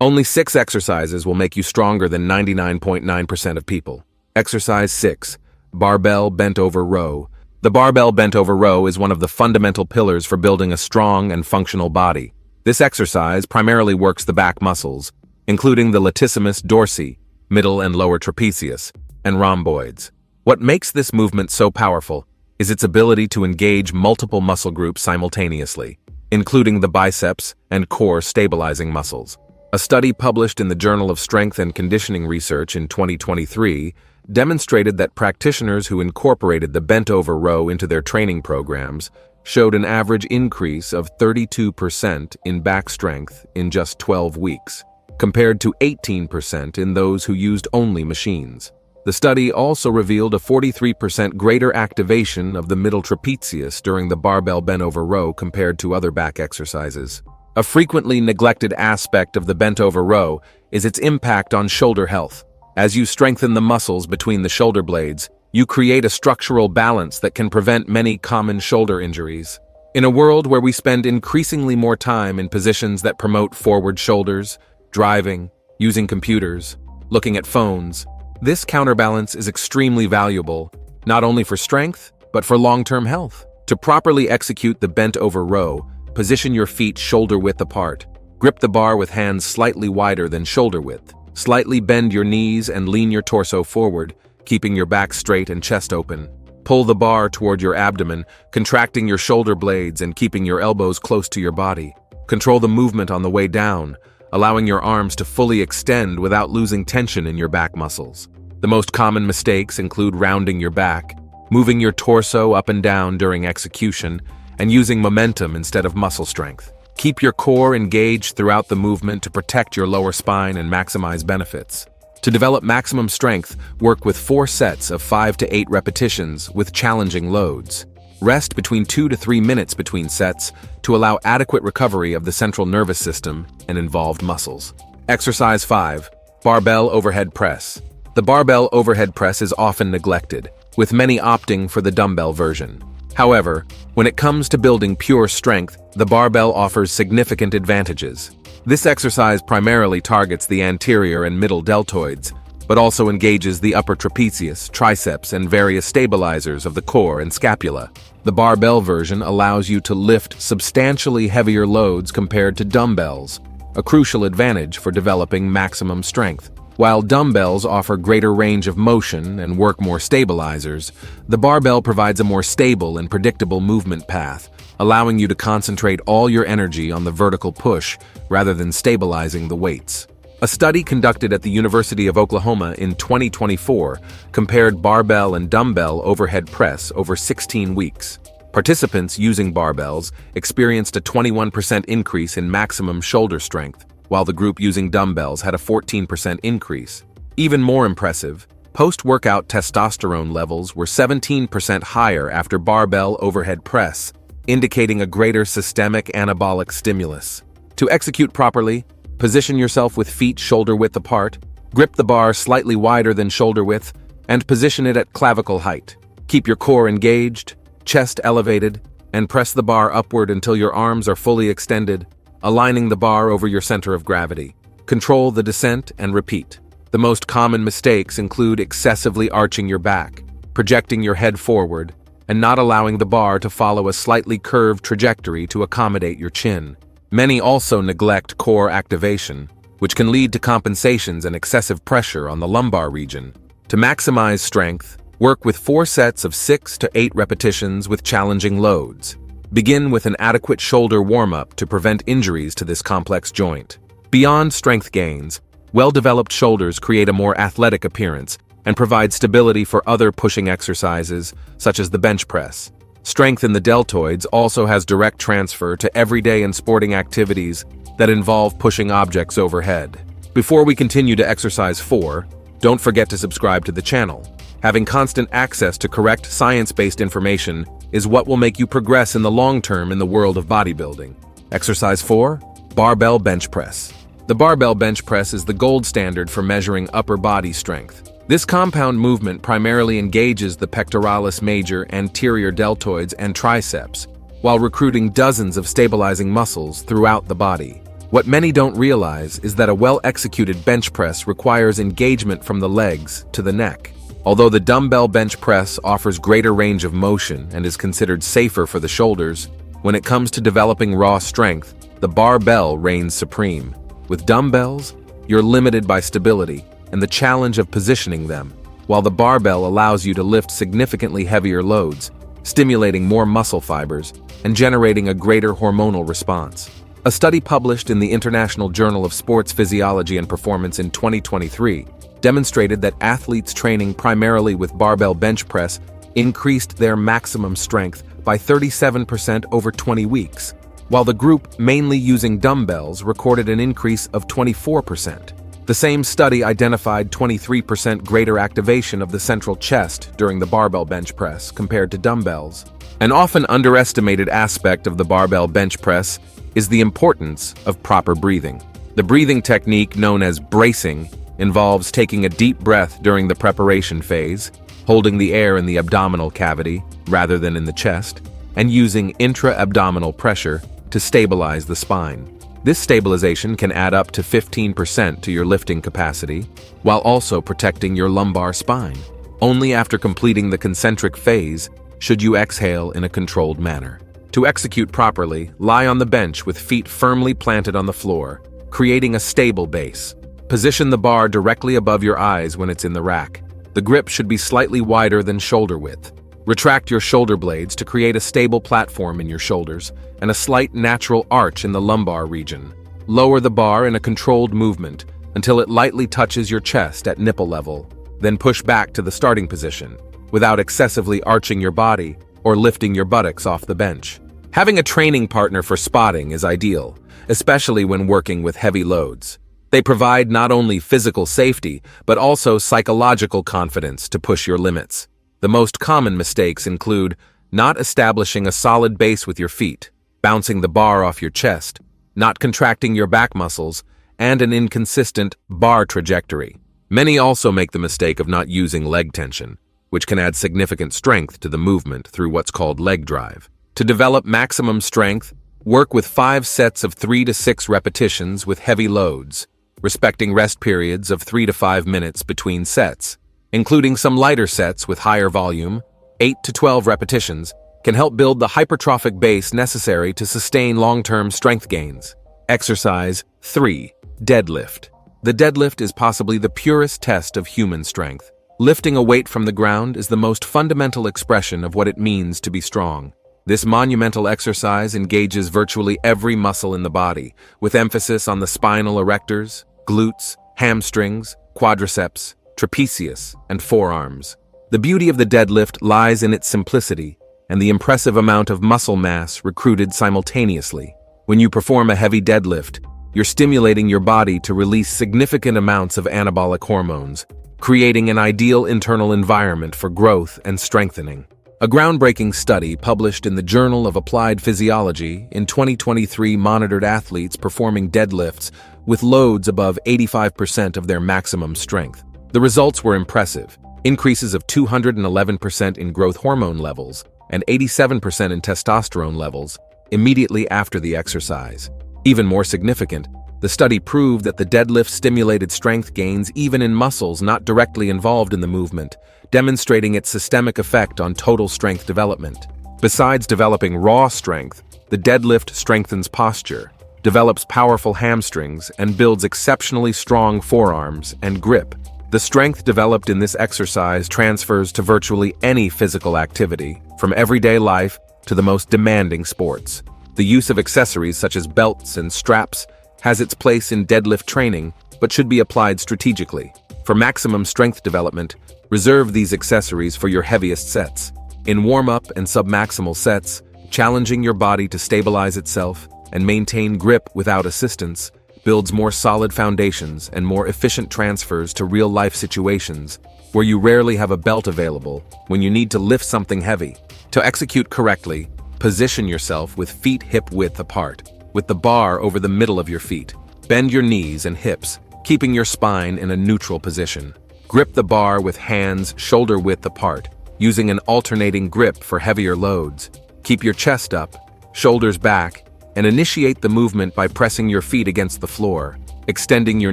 Only 6 exercises will make you stronger than 99.9% of people. Exercise 6. Barbell Bent Over Row. The barbell bent over row is one of the fundamental pillars for building a strong and functional body. This exercise primarily works the back muscles, including the latissimus dorsi, middle and lower trapezius, and rhomboids. What makes this movement so powerful is its ability to engage multiple muscle groups simultaneously, including the biceps and core stabilizing muscles. A study published in the Journal of Strength and Conditioning Research in 2023 demonstrated that practitioners who incorporated the bent-over row into their training programs showed an average increase of 32% in back strength in just 12 weeks, compared to 18% in those who used only machines. The study also revealed a 43% greater activation of the middle trapezius during the barbell bent-over row compared to other back exercises. A frequently neglected aspect of the bent-over row is its impact on shoulder health. As you strengthen the muscles between the shoulder blades, you create a structural balance that can prevent many common shoulder injuries. In a world where we spend increasingly more time in positions that promote forward shoulders, driving, using computers, looking at phones, this counterbalance is extremely valuable, not only for strength, but for long-term health. To properly execute the bent-over row, position your feet shoulder-width apart. Grip the bar with hands slightly wider than shoulder-width. Slightly bend your knees and lean your torso forward, keeping your back straight and chest open. Pull the bar toward your abdomen, contracting your shoulder blades and keeping your elbows close to your body. Control the movement on the way down, allowing your arms to fully extend without losing tension in your back muscles. The most common mistakes include rounding your back, moving your torso up and down during execution, and using momentum instead of muscle strength. Keep your core engaged throughout the movement to protect your lower spine and maximize benefits. To develop maximum strength, work with 4 sets of 5 to 8 repetitions with challenging loads. Rest between 2 to 3 minutes between sets to allow adequate recovery of the central nervous system and involved muscles. Exercise 5. Barbell Overhead Press. The barbell overhead press is often neglected, with many opting for the dumbbell version. However, when it comes to building pure strength, the barbell offers significant advantages. This exercise primarily targets the anterior and middle deltoids, but also engages the upper trapezius, triceps, and various stabilizers of the core and scapula. The barbell version allows you to lift substantially heavier loads compared to dumbbells, a crucial advantage for developing maximum strength. While dumbbells offer greater range of motion and work more stabilizers, the barbell provides a more stable and predictable movement path, allowing you to concentrate all your energy on the vertical push rather than stabilizing the weights. A study conducted at the University of Oklahoma in 2024 compared barbell and dumbbell overhead press over 16 weeks. Participants using barbells experienced a 21% increase in maximum shoulder strength, while the group using dumbbells had a 14% increase. Even more impressive, post-workout testosterone levels were 17% higher after barbell overhead press, indicating a greater systemic anabolic stimulus. To execute properly, position yourself with feet shoulder-width apart, grip the bar slightly wider than shoulder-width, and position it at clavicle height. Keep your core engaged, chest elevated, and press the bar upward until your arms are fully extended, aligning the bar over your center of gravity. Control the descent and repeat. The most common mistakes include excessively arching your back, projecting your head forward, and not allowing the bar to follow a slightly curved trajectory to accommodate your chin. Many also neglect core activation, which can lead to compensations and excessive pressure on the lumbar region. To maximize strength, work with 4 sets of 6 to 8 repetitions with challenging loads. Begin with an adequate shoulder warm-up to prevent injuries to this complex joint. Beyond strength gains, well-developed shoulders create a more athletic appearance and provide stability for other pushing exercises, such as the bench press. Strength in the deltoids also has direct transfer to everyday and sporting activities that involve pushing objects overhead. Before we continue to exercise 4, don't forget to subscribe to the channel. Having constant access to correct science-based information is what will make you progress in the long term in the world of bodybuilding. Exercise 4. Barbell Bench Press. The barbell bench press is the gold standard for measuring upper body strength. This compound movement primarily engages the pectoralis major, anterior deltoids, and triceps, while recruiting dozens of stabilizing muscles throughout the body. What many don't realize is that a well-executed bench press requires engagement from the legs to the neck. Although the dumbbell bench press offers greater range of motion and is considered safer for the shoulders, when it comes to developing raw strength, the barbell reigns supreme. With dumbbells, you're limited by stability and the challenge of positioning them, while the barbell allows you to lift significantly heavier loads, stimulating more muscle fibers and generating a greater hormonal response. A study published in the International Journal of Sports Physiology and Performance in 2023 demonstrated that athletes training primarily with barbell bench press increased their maximum strength by 37% over 20 weeks, while the group mainly using dumbbells recorded an increase of 24%. The same study identified 23% greater activation of the central chest during the barbell bench press compared to dumbbells. An often underestimated aspect of the barbell bench press is the importance of proper breathing. The breathing technique known as bracing involves taking a deep breath during the preparation phase, holding the air in the abdominal cavity rather than in the chest, and using intra-abdominal pressure to stabilize the spine. This stabilization can add up to 15% to your lifting capacity, while also protecting your lumbar spine. Only after completing the concentric phase should you exhale in a controlled manner. To execute properly, lie on the bench with feet firmly planted on the floor, creating a stable base. Position the bar directly above your eyes when it's in the rack. The grip should be slightly wider than shoulder width. Retract your shoulder blades to create a stable platform in your shoulders and a slight natural arch in the lumbar region. Lower the bar in a controlled movement until it lightly touches your chest at nipple level, then push back to the starting position without excessively arching your body or lifting your buttocks off the bench. Having a training partner for spotting is ideal, especially when working with heavy loads. They provide not only physical safety, but also psychological confidence to push your limits. The most common mistakes include not establishing a solid base with your feet, bouncing the bar off your chest, not contracting your back muscles, and an inconsistent bar trajectory. Many also make the mistake of not using leg tension, which can add significant strength to the movement through what's called leg drive. To develop maximum strength, work with 5 sets of 3 to 6 repetitions with heavy loads, respecting rest periods of 3 to 5 minutes between sets. Including some lighter sets with higher volume, 8 to 12 repetitions, can help build the hypertrophic base necessary to sustain long-term strength gains. Exercise 3. Deadlift. The deadlift is possibly the purest test of human strength. Lifting a weight from the ground is the most fundamental expression of what it means to be strong. This monumental exercise engages virtually every muscle in the body, with emphasis on the spinal erectors, glutes, hamstrings, quadriceps, trapezius, and forearms. The beauty of the deadlift lies in its simplicity and the impressive amount of muscle mass recruited simultaneously. When you perform a heavy deadlift, you're stimulating your body to release significant amounts of anabolic hormones, creating an ideal internal environment for growth and strengthening. A groundbreaking study published in the Journal of Applied Physiology in 2023 monitored athletes performing deadlifts with loads above 85% of their maximum strength. The results were impressive: increases of 211% in growth hormone levels and 87% in testosterone levels immediately after the exercise. Even more significant, the study proved that the deadlift stimulated strength gains even in muscles not directly involved in the movement, demonstrating its systemic effect on total strength development. Besides developing raw strength, the deadlift strengthens posture, develops powerful hamstrings, and builds exceptionally strong forearms and grip. The strength developed in this exercise transfers to virtually any physical activity, from everyday life to the most demanding sports. The use of accessories such as belts and straps has its place in deadlift training, but should be applied strategically. For maximum strength development, reserve these accessories for your heaviest sets. In warm-up and submaximal sets, challenging your body to stabilize itself and maintain grip without assistance builds more solid foundations and more efficient transfers to real-life situations where you rarely have a belt available when you need to lift something heavy. To execute correctly, position yourself with feet hip-width apart, with the bar over the middle of your feet. Bend your knees and hips, keeping your spine in a neutral position. Grip the bar with hands shoulder-width apart, using an alternating grip for heavier loads. Keep your chest up, shoulders back, and initiate the movement by pressing your feet against the floor, extending your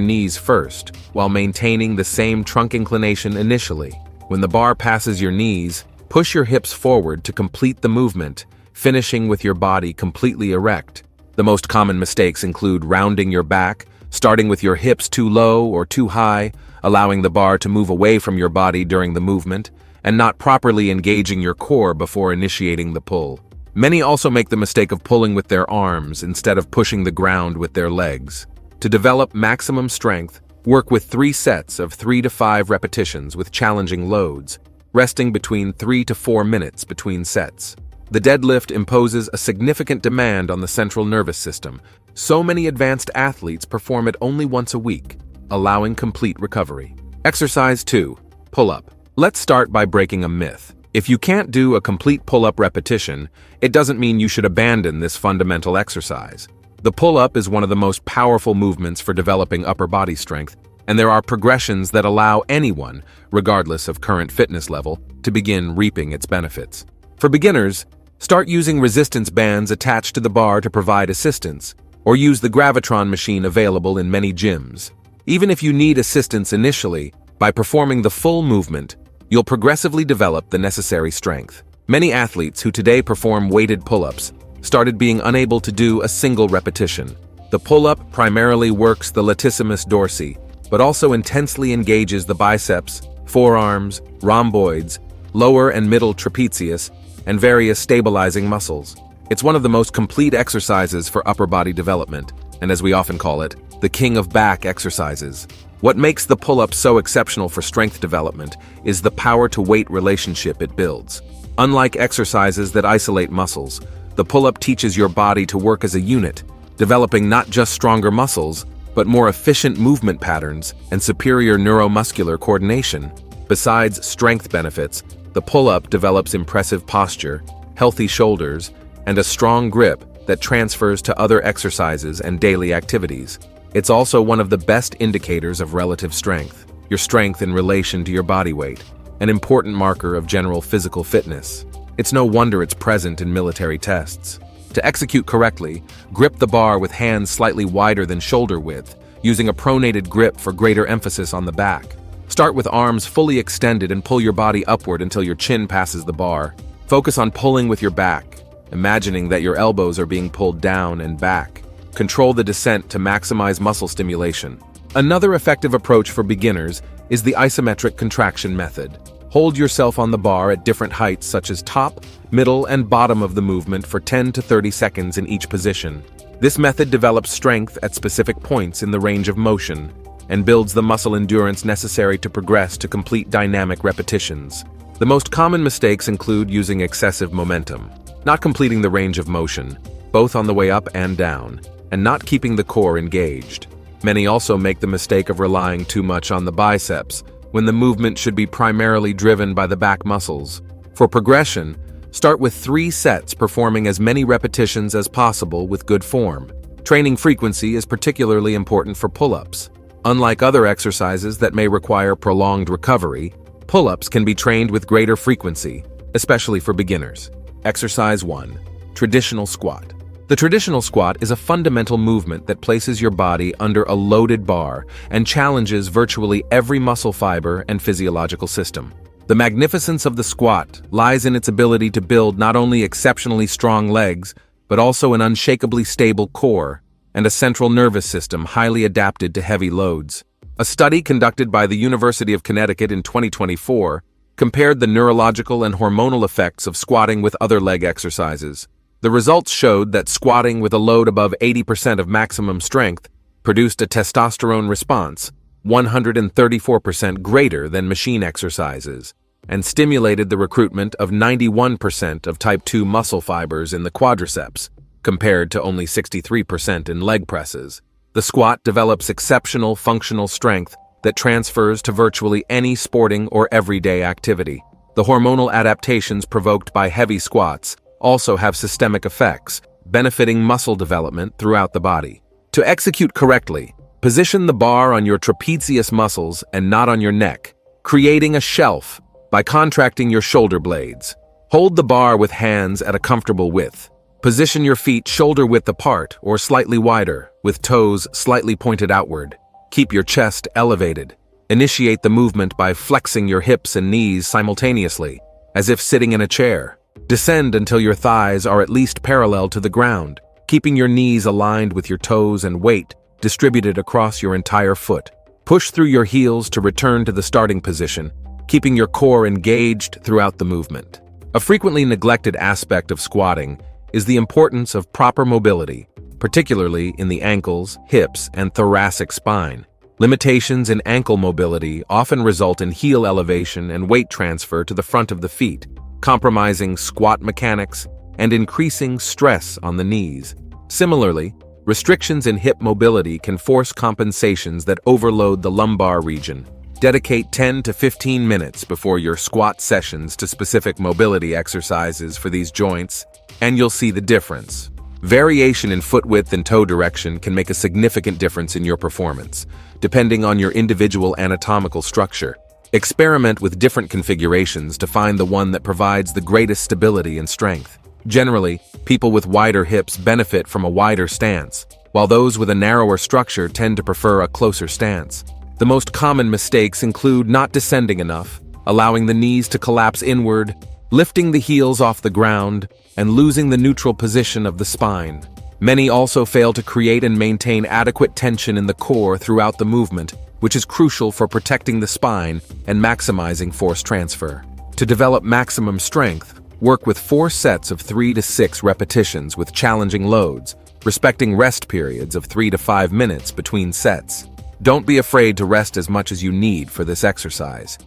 knees first, while maintaining the same trunk inclination initially. When the bar passes your knees, push your hips forward to complete the movement, finishing with your body completely erect. The most common mistakes include rounding your back, starting with your hips too low or too high, allowing the bar to move away from your body during the movement, and not properly engaging your core before initiating the pull. Many also make the mistake of pulling with their arms instead of pushing the ground with their legs. To develop maximum strength, work with 3 sets of 3 to 5 repetitions with challenging loads, resting between 3 to 4 minutes between sets. The deadlift imposes a significant demand on the central nervous system. So many advanced athletes perform it only once a week, allowing complete recovery. Exercise 2. Pull-up. Let's start by breaking a myth. If you can't do a complete pull-up repetition, it doesn't mean you should abandon this fundamental exercise. The pull-up is one of the most powerful movements for developing upper body strength, and there are progressions that allow anyone, regardless of current fitness level, to begin reaping its benefits. For beginners, start using resistance bands attached to the bar to provide assistance, or use the gravitron machine available in many gyms. Even if you need assistance initially, by performing the full movement, you'll progressively develop the necessary strength. Many athletes who today perform weighted pull-ups started being unable to do a single repetition. The pull-up primarily works the latissimus dorsi, but also intensely engages the biceps, forearms, rhomboids, lower and middle trapezius, and various stabilizing muscles. It's one of the most complete exercises for upper body development, and as we often call it, the king of back exercises. What makes the pull-up so exceptional for strength development is the power-to-weight relationship it builds. Unlike exercises that isolate muscles, the pull-up teaches your body to work as a unit, developing not just stronger muscles, but more efficient movement patterns and superior neuromuscular coordination. Besides strength benefits, the pull-up develops impressive posture, healthy shoulders, and a strong grip that transfers to other exercises and daily activities. It's also one of the best indicators of relative strength, your strength in relation to your body weight, an important marker of general physical fitness. It's no wonder it's present in military tests. To execute correctly, grip the bar with hands slightly wider than shoulder width, using a pronated grip for greater emphasis on the back. Start with arms fully extended and pull your body upward until your chin passes the bar. Focus on pulling with your back, imagining that your elbows are being pulled down and back. Control the descent to maximize muscle stimulation. Another effective approach for beginners is the isometric contraction method. Hold yourself on the bar at different heights such as top, middle, and bottom of the movement for 10 to 30 seconds in each position. This method develops strength at specific points in the range of motion and builds the muscle endurance necessary to progress to complete dynamic repetitions. The most common mistakes include using excessive momentum, not completing the range of motion, both on the way up and down, and not keeping the core engaged. Many also make the mistake of relying too much on the biceps, when the movement should be primarily driven by the back muscles. For progression, start with 3 sets performing as many repetitions as possible with good form. Training frequency is particularly important for pull-ups. Unlike other exercises that may require prolonged recovery, pull-ups can be trained with greater frequency, especially for beginners. Exercise 1. Traditional squat. The traditional squat is a fundamental movement that places your body under a loaded bar and challenges virtually every muscle fiber and physiological system. The magnificence of the squat lies in its ability to build not only exceptionally strong legs, but also an unshakably stable core and a central nervous system highly adapted to heavy loads. A study conducted by the University of Connecticut in 2024 compared the neurological and hormonal effects of squatting with other leg exercises. The results showed that squatting with a load above 80% of maximum strength produced a testosterone response 134% greater than machine exercises and stimulated the recruitment of 91% of type 2 muscle fibers in the quadriceps, compared to only 63% in leg presses. The squat develops exceptional functional strength that transfers to virtually any sporting or everyday activity. The hormonal adaptations provoked by heavy squats also have systemic effects, benefiting muscle development throughout the body. To execute correctly, position the bar on your trapezius muscles and not on your neck, creating a shelf by contracting your shoulder blades. Hold the bar with hands at a comfortable width, Position your feet shoulder-width apart or slightly wider, with toes slightly pointed outward. Keep your chest elevated. Initiate the movement by flexing your hips and knees simultaneously, as if sitting in a chair. Descend until your thighs are at least parallel to the ground, keeping your knees aligned with your toes and weight distributed across your entire foot. Push through your heels to return to the starting position, keeping your core engaged throughout the movement. A frequently neglected aspect of squatting is the importance of proper mobility, particularly in the ankles, hips, and thoracic spine. Limitations in ankle mobility often result in heel elevation and weight transfer to the front of the feet, compromising squat mechanics and increasing stress on the knees. Similarly, restrictions in hip mobility can force compensations that overload the lumbar region. Dedicate 10 to 15 minutes before your squat sessions to specific mobility exercises for these joints, and you'll see the difference. Variation in foot width and toe direction can make a significant difference in your performance, depending on your individual anatomical structure. Experiment with different configurations to find the one that provides the greatest stability and strength. Generally, people with wider hips benefit from a wider stance, while those with a narrower structure tend to prefer a closer stance. The most common mistakes include not descending enough, allowing the knees to collapse inward, lifting the heels off the ground, and losing the neutral position of the spine. Many also fail to create and maintain adequate tension in the core throughout the movement, which is crucial for protecting the spine and maximizing force transfer. To develop maximum strength, work with 4 sets of 3 to 6 repetitions with challenging loads, respecting rest periods of 3 to 5 minutes between sets. Don't be afraid to rest as much as you need for this exercise.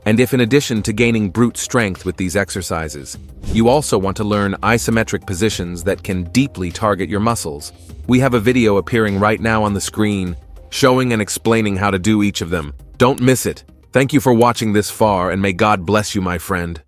And if in addition to gaining brute strength with these exercises, you also want to learn isometric positions that can deeply target your muscles, we have a video appearing right now on the screen, showing and explaining how to do each of them. Don't miss it. Thank you for watching this far, and may God bless you, my friend.